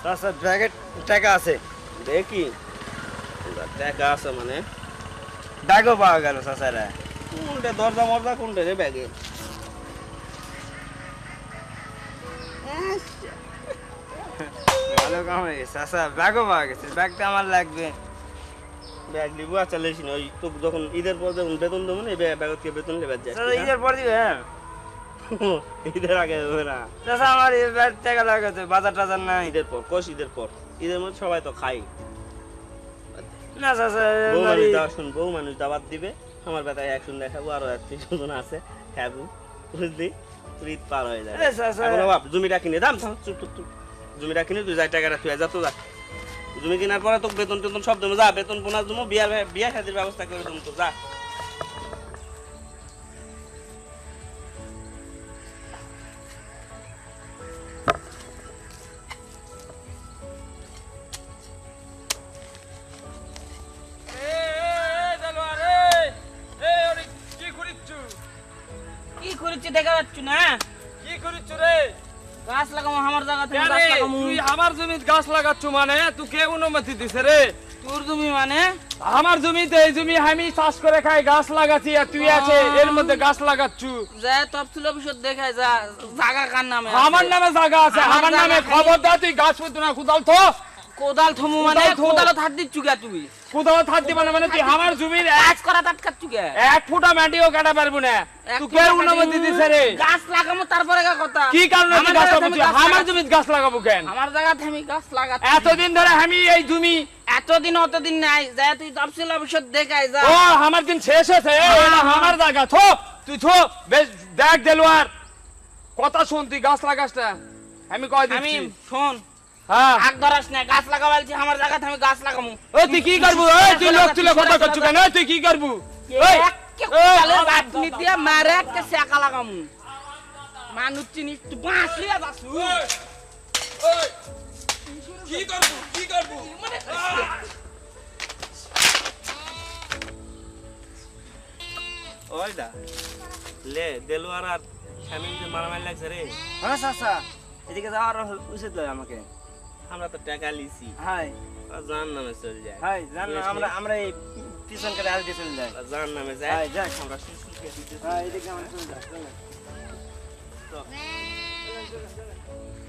চাচা ব্যাগে টাকা আছে। দেখি টাকা আছে মানে ব্যাগও পাওয়া গেল চাচারা। কোনটা দরজা মরজা কোনটা রে ব্যাগে? ভালো কাম হয়ে গেছে চাচা, ব্যাগও পাওয়া গেছে। ব্যাগটা আমার লাগবে। ব্যাগ দিব আচ্ছা লেছি না ওই তো যখন ঈদের পর যখন বেতন দেবো না ব্যাগ থেকে বেতন লেবার যায় চাচা ঈদের পর দিবে? হ্যাঁ ঈদের আগে দেবে না, চাচা আমার এই ব্যাগ টাকা লাগাতে বাজার টাজার নাই। ঈদের পর কোষ ঈদের পর। ঈদের মধ্যে সবাই তো খাই। না চাচা বউ মানুষ দাবাত দিবে, আমার বেটায় একজন দেখাবো আরো 30 জন আছে খাবো, বুঝলি? ঈদ পার হয়ে যায়। বাপ জমিটা কিনে দাম চুপ চুপ চুপ, জমিটা কিনে তুই যাই টাকাটা তুই যা তো যা। জমি কেনার পরে তো বেতন টেতন সব দেবো, যা বেতন বোনাস দেবো, বিয়া খাতির ব্যবস্থা করে দেবো তো যা। কি করিচ্ছি দেখা যাচ্ছ না? কি করিস রে? গাছ লাগাবো আমার জায়গা থেকে, গাছ আরে লাগাবো। তুই আমার জমিতে গাছ লাগাচ্ছ মানে তুই কে অনুমতি দিছে রে? তোর জমি মানে? আমার জমিতে এই জমি আমি চাষ করে খাই, গাছ লাগাচ্ছি আর তুই আছে এর মধ্যে গাছ লাগাচ্ছু। যা তফসিল অফিসে দেখায় যা জায়গা কার নামে আমার নামে জায়গা আছে, আমার নামে খবর দা, তুই গাছ পুঁতো না কোদাল তো। কোদাল থমু মানে কোদালও থাক দিচ্ছু কে তুই? কোদাল থাক দিবা না মানে তুই আমার জমির কাজ করা তাটকাচ্ছু কে? 1 ফুটা মাটিও কাটা পারবো না। তুই কে অনুমতি দিছে রে? গাছ লাগাবো তারপরে কথা। কি কারণে তুই গাছ লাগাবি? আমার জমিতে গাছ লাগাবো কেন? আমার জায়গাতে আমি গাছ লাগাচ্ছি। এতদিন ধরে আমি এই জমি, এতদিন অতদিন নাই, যা তুই তফসিল অফিসে দেখায় যা। ও আমার দিন শেষ হয়েছে, এটা আমার জায়গা। থো তুই থো, বেশ দেখ দেলোয়ার কথা শুন, তুই গাছ লাগাস না আমি কয় আমি দিচ্ছি। শোন, হ্যাঁ আগ ধরাস না, গাছ লাগাবালছি আমার জায়গাতে আমি গাছ লাগাবো। ওই তুই কি করবু? ওই তুই লোক তুলে কথা করছু কেন? ওই তুই কি করবু? ওই কোদালের বাটনি দিয়ে মারে একটা সেকা লাগামু। মানুষ চিনিস তুই বাঁচলিয়া যাচ্ছু। কি করবু? কি করবু? ওই দা লে দেলোয়ার আর শামিম যে মারামারি লাগছে রে। হ্যাঁ চাচা, এদিকে যাওয়ার উচিত নয় আমাকে। আমরা তো টাকা লিছি, হাই জান নামে চলে যায়। হাই জান না, আমরা আমরা এই পিছন করে আলতে চলে যাই। জান নামে যায়। হাই যাক আমরা সুসুকে দিতে হাই এদিকে আমরা চলে যাই। তো